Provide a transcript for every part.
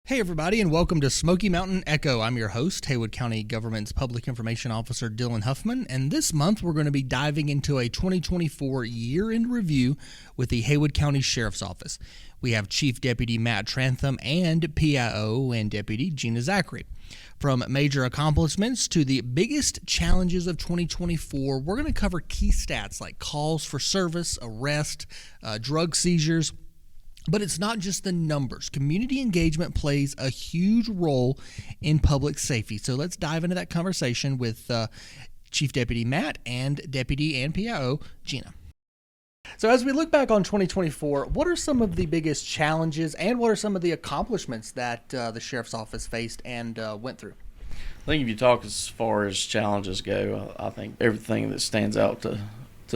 Hey everybody, and welcome to Smoky Mountain Echo. I'm your host, Haywood County Government's Public Information Officer, Dillon Huffman, and this month we're going to be diving into a 2024 year-end review with the Haywood County Sheriff's Office. We have Chief Deputy Matt Trantham and PIO and Deputy Gina Zachary. From major accomplishments to the biggest challenges of 2024, we're going to cover key stats like calls for service, arrest, drug seizures. But it's not just the numbers. Community engagement plays a huge role in public safety. So let's dive into that conversation with Chief Deputy Matt and Deputy and PIO Gina. So as we look back on 2024, what are some of the biggest challenges and what are some of the accomplishments that the Sheriff's Office faced and went through? I think if you talk as far as challenges go, I think everything that stands out to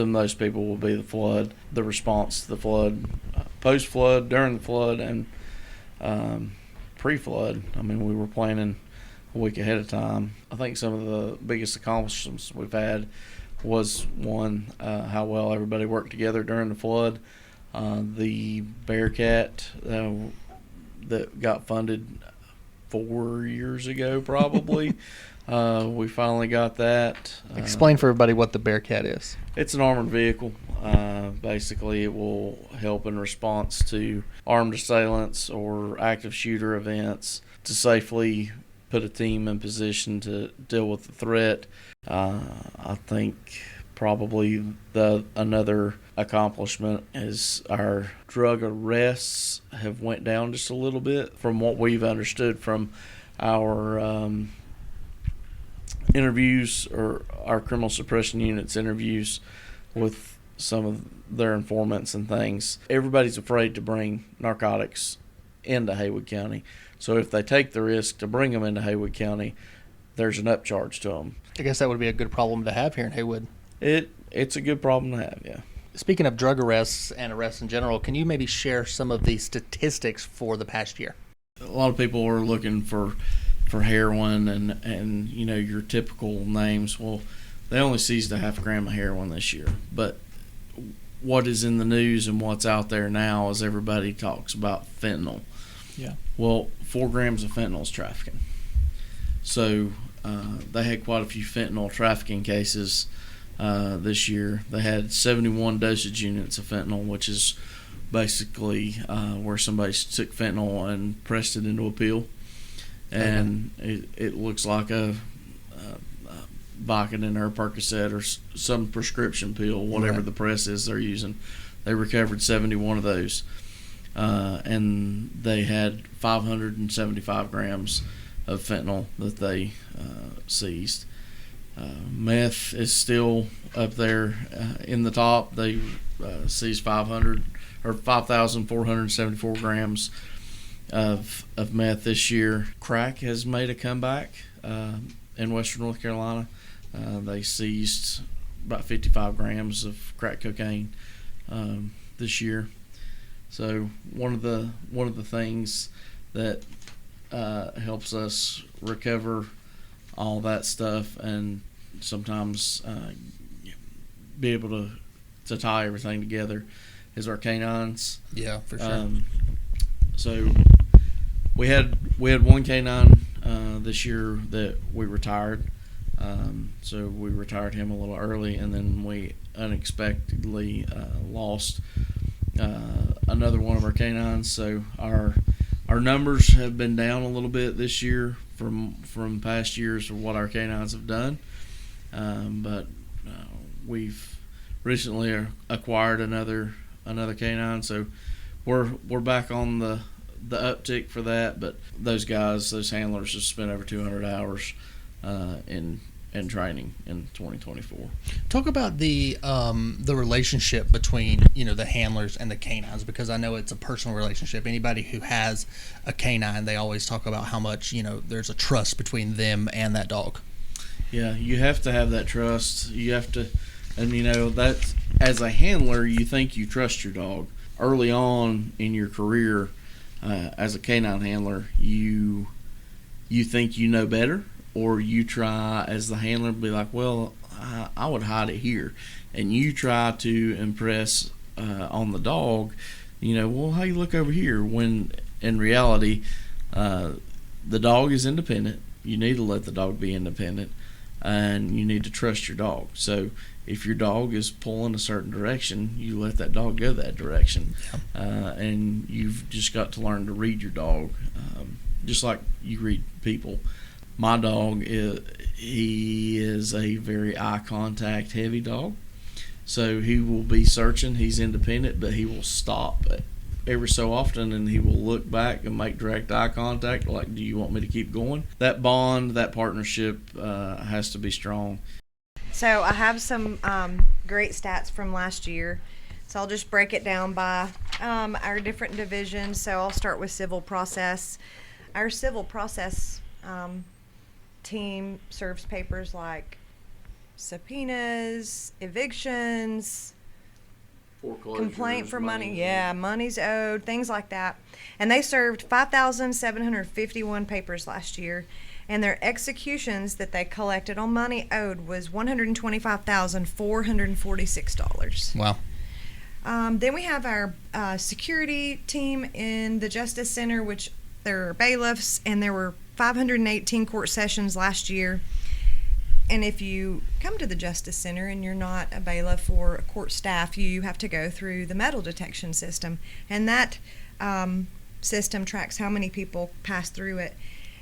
most people will be the flood, the response to the flood, post-flood, during the flood, and pre-flood. I mean, we were planning a week ahead of time. I think some of the biggest accomplishments we've had was, one, how well everybody worked together during the flood. The Bearcat that got funded 4 years ago, probably. We finally got that. Explain for everybody what the Bearcat is. It's an armored vehicle. Basically, it will help in response to armed assailants or active shooter events to safely put a team in position to deal with the threat. I think probably another accomplishment is our drug arrests have went down just a little bit from what we've understood from our interviews, or our criminal suppression unit's interviews with some of their informants and things. Everybody's afraid to bring narcotics into Haywood County. So if they take the risk to bring them into Haywood County, there's an upcharge to them. I guess that would be a good problem to have here in Haywood. It's a good problem to have, yeah. Speaking of drug arrests and arrests in general, can you maybe share some of the statistics for the past year? A lot of people are looking for heroin and you know, your typical names. Well, they only seized a half gram of heroin this year, but what is in the news and what's out there now is everybody talks about fentanyl. Yeah. Well, 4 grams of fentanyl is trafficking. So they had quite a few fentanyl trafficking cases this year. They had 71 dosage units of fentanyl, which is basically where somebody took fentanyl and pressed it into a pill. And it looks like a Vicodin or a Percocet or some prescription pill, whatever the press is they're using. They recovered 71 of those. And they had 575 grams of fentanyl that they seized. Meth is still up there in the top. They seized 5,474 grams of meth this year. Crack has made a comeback in Western North Carolina. They seized about 55 grams of crack cocaine this year. So one of the things that helps us recover all that stuff and sometimes be able to tie everything together is our canines. Yeah, for sure. So we had one canine this year that we retired. So we retired him a little early, and then we unexpectedly lost another one of our canines. So our numbers have been down a little bit this year from past years of what our canines have done. But we've recently acquired another canine, so we're back on the uptick for that. But those handlers have spent over 200 hours in training in 2024. Talk about the relationship between the handlers and the canines, because I know it's a personal relationship. Anybody who has a canine, they always talk about how much there's a trust between them and that dog. Yeah, you have to have that trust. You have to, and that as a handler, you think you trust your dog. Early on in your career as a canine handler, you think you know better, or you try as the handler to be like, well, I would hide it here, and you try to impress on the dog, well, how you look over here, when in reality The dog is independent. You need to let the dog be independent, and you need to trust your dog. So if your dog is pulling a certain direction, you let that dog go that direction. And you've just got to learn to read your dog, just like you read people. My dog he is a very eye contact heavy dog, so he will be searching. He's independent, but he will stop every so often, and he will look back and make direct eye contact, like, do you want me to keep going? That bond, that partnership has to be strong. So I have some great stats from last year. So I'll just break it down by our different divisions. So I'll start with civil process. Our civil process team serves papers like subpoenas, evictions, complaint for money, money's owed, things like that. And they served 5,751 papers last year. And their executions that they collected on money owed was $125,446. Wow. Then we have our security team in the Justice Center, which there are bailiffs, and there were 518 court sessions last year. And if you come to the Justice Center and you're not a bailiff or a court staff, you have to go through the metal detection system. And that system tracks how many people pass through it.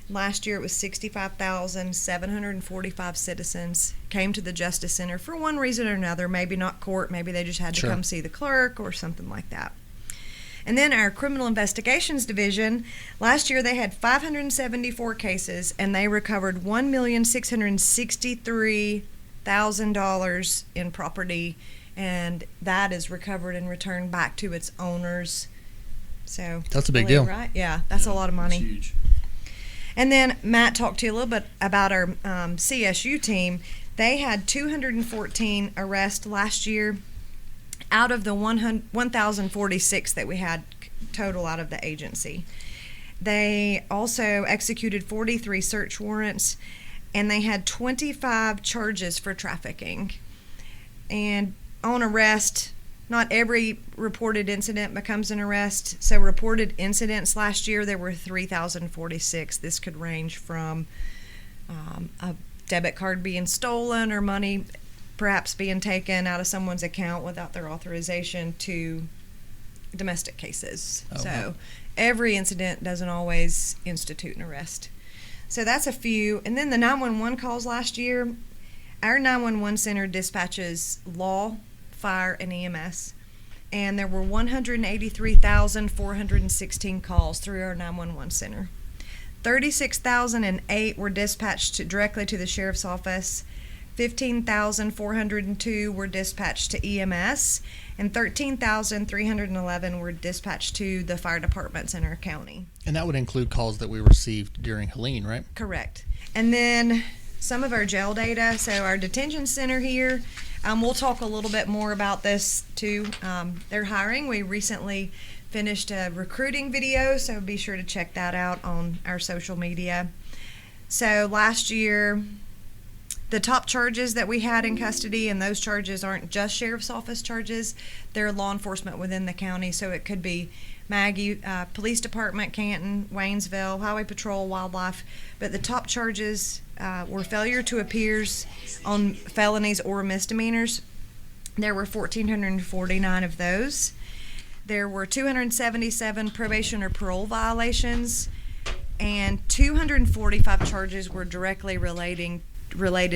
Last year it was 65,745 citizens came to the Justice Center for one reason or another, maybe not court, maybe they just had to come see the clerk or something like that. And then our criminal investigations division, last year they had 574 cases and they recovered $1,663,000 in property, and that is recovered and returned back to its owners. So that's a big deal, right? Yeah, that's a lot of money. That's huge. And then Matt talked to you a little bit about our CSU team. They had 214 arrests last year out of the 1,046 that we had total out of the agency. They also executed 43 search warrants, and they had 25 charges for trafficking. And on arrest, not every reported incident becomes an arrest. So reported incidents last year, there were 3,046. This could range from a debit card being stolen or money perhaps being taken out of someone's account without their authorization to domestic cases. So every incident doesn't always institute an arrest. So that's a few. And then the 911 calls last year, our 911 center dispatches law, fire, and EMS. And there were 183,416 calls through our 911 center. 36,008 were dispatched directly to the sheriff's office. 15,402 were dispatched to EMS, and 13,311 were dispatched to the fire departments in our county. And that would include calls that we received during Helene, right? Correct. And then some of our jail data. So our detention center here, we'll talk a little bit more about this too. They're hiring. We recently finished a recruiting video, so be sure to check that out on our social media. So last year, the top charges that we had in custody, and those charges aren't just sheriff's office charges, they're law enforcement within the county. So it could be Maggie, Police Department, Canton, Waynesville, Highway Patrol, Wildlife. But the top charges were failure to appears on felonies or misdemeanors. There were 1,449 of those. There were 277 probation or parole violations, and 245 charges were directly related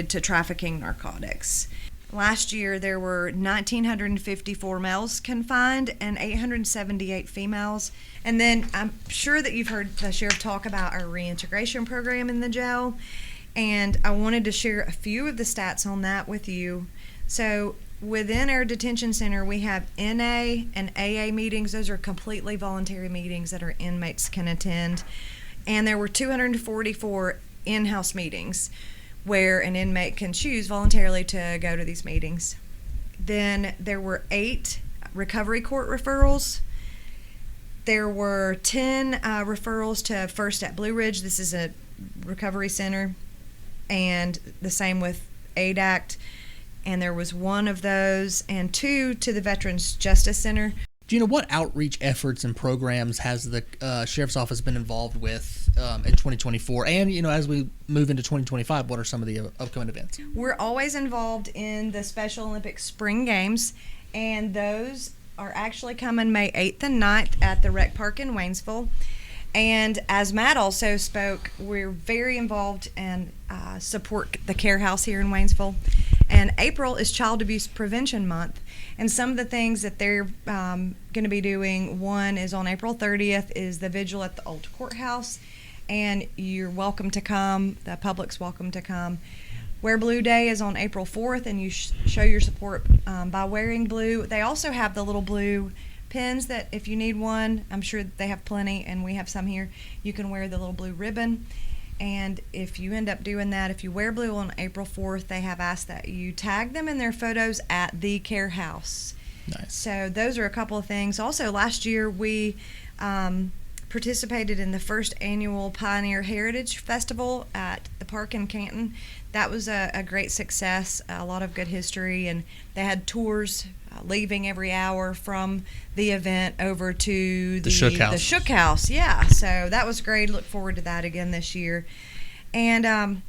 to trafficking narcotics. Last year, there were 1,954 males confined and 878 females. And then I'm sure that you've heard the sheriff talk about our reintegration program in the jail, and I wanted to share a few of the stats on that with you. So within our detention center, we have NA and AA meetings. Those are completely voluntary meetings that our inmates can attend. And there were 244 in-house meetings where an inmate can choose voluntarily to go to these meetings. Then there were 8 recovery court referrals. There were 10 referrals to First at Blue Ridge. This is a recovery center. And the same with ADACT. And there was 1 of those, and 2 to the Veterans Justice Center. Gina, what outreach efforts and programs has the Sheriff's Office been involved with in 2024? And, as we move into 2025, what are some of the upcoming events? We're always involved in the Special Olympics Spring Games, and those are actually coming May 8th and 9th at the Rec Park in Waynesville. And as Matt also spoke, we're very involved and support the Care House here in Waynesville. And April is Child Abuse Prevention Month. And some of the things that they're going to be doing, one is on April 30th is the vigil at the old courthouse. And you're welcome to come. The public's welcome to come. Wear Blue Day is on April 4th, and you show your support by wearing blue. They also have the little blue pins that if you need one, I'm sure they have plenty, and we have some here, you can wear the little blue ribbon. And if you end up doing that, if you wear blue on April 4th, they have asked that you tag them in their photos at the Care House. Nice. So those are a couple of things. Also, last year we participated in the first annual Pioneer Heritage Festival at the park in Canton. That was a great success, a lot of good history, and they had tours leaving every hour from the event over to the Shook House. The Shook House, yeah. So that was great. Look forward to that again this year. And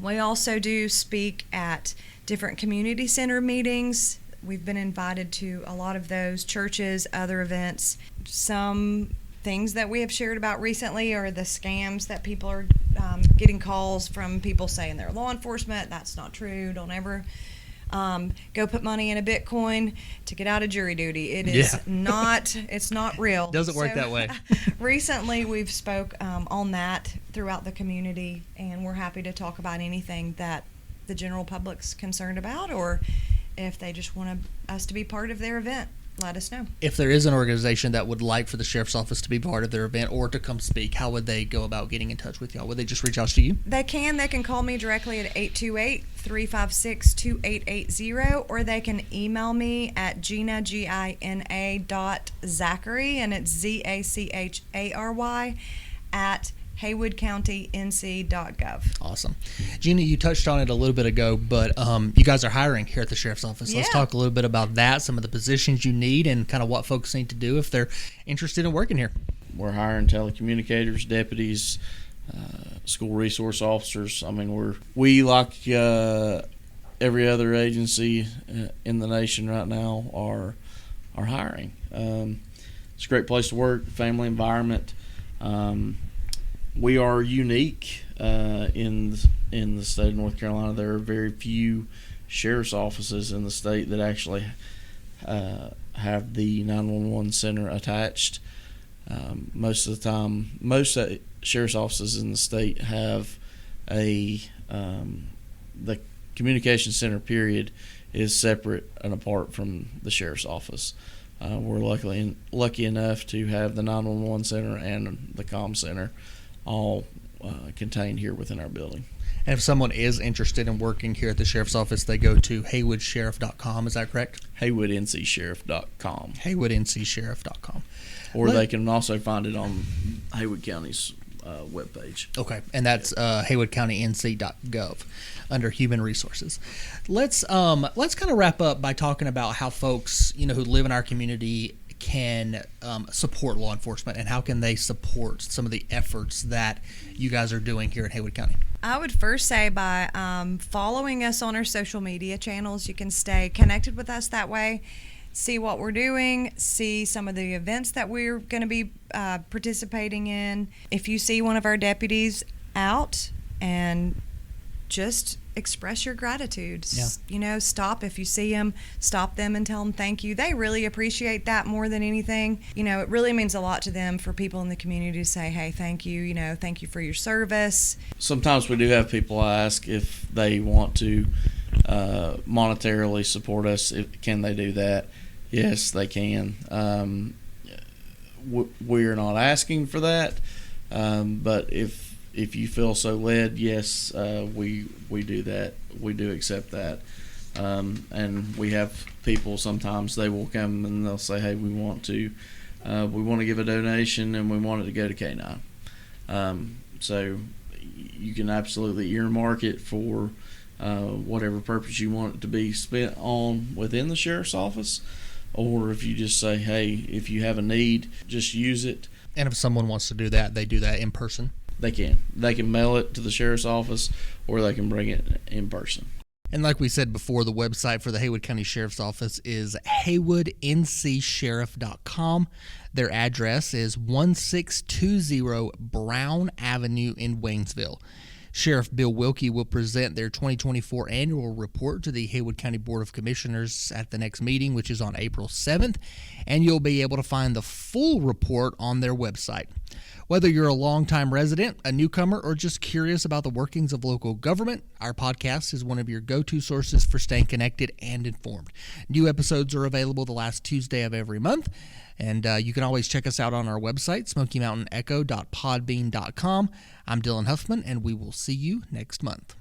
we also do speak at different community center meetings. We've been invited to a lot of those, churches, other events. Some things that we have shared about recently are the scams that people are getting calls from people saying they're law enforcement. That's not true. Don't ever go put money in a Bitcoin to get out of jury duty. It is not, it's not real. Doesn't work that way. Recently, we've spoke on that throughout the community, and we're happy to talk about anything that the general public's concerned about, or if they just want us to be part of their event, let us know. If there is an organization that would like for the Sheriff's Office to be part of their event or to come speak, how would they go about getting in touch with y'all? Would they just reach out to you? They can call me directly at 828-356-2880, or they can email me at Gina, Gina.Zachary, and it's ZACHARY at haywoodcountync.gov. Awesome. Gina, you touched on it a little bit ago, but you guys are hiring here at the Sheriff's Office. Let's talk a little bit about that, some of the positions you need, and kind of what folks need to do if they're interested in working here. We're hiring telecommunicators, deputies, school resource officers. I mean, we like every other agency in the nation right now are hiring. It's a great place to work, family environment. We are unique in the state of North Carolina. There are very few sheriff's offices in the state that actually have the 911 center attached. Most of the time, most sheriff's offices in the state have the communication center period is separate and apart from the sheriff's office. We're lucky enough to have the 911 center and the comm center all contained here within our building. And if someone is interested in working here at the Sheriff's Office, they go to haywoodsheriff.com. Is that correct? haywoodncsheriff.com. haywoodncsheriff.com. Or they can also find it on Haywood County's webpage. Okay, and that's haywoodcountync.gov under Human Resources. Let's kind of wrap up by talking about how folks who live in our community can support law enforcement, and how can they support some of the efforts that you guys are doing here in Haywood County? I would first say by following us on our social media channels. You can stay connected with us that way, see what we're doing, see some of the events that we're going to be participating in. If you see one of our deputies out, and just express your gratitude. Stop if you see them, stop them and tell them thank you. They really appreciate that more than anything. It really means a lot to them for people in the community to say, hey, thank you, thank you for your service. Sometimes we do have people ask if they want to monetarily support us. Can they do that? Yes, they can. We're not asking for that, but if you feel so led, yes, we do that. We do accept that. And we have people sometimes, they will come and they'll say, hey, we want to give a donation and we want it to go to K9. So you can absolutely earmark it for whatever purpose you want it to be spent on within the sheriff's office. or if you just say, hey, if you have a need, just use it. And if someone wants to do that, they do that in person. They can mail it to the sheriff's office, or they can bring it in person. And like we said before, the website for the Haywood County Sheriff's Office is haywoodncsheriff.com. Their address is 1620 Brown Avenue in Waynesville. Sheriff Bill Wilkie will present their 2024 annual report to the Haywood County Board of Commissioners at the next meeting, which is on April 7th, and you'll be able to find the full report on their website. Whether you're a longtime resident, a newcomer, or just curious about the workings of local government, our podcast is one of your go-to sources for staying connected and informed. New episodes are available the last Tuesday of every month, and you can always check us out on our website, smokymountainecho.podbean.com. I'm Dillon Huffman, and we will see you next month.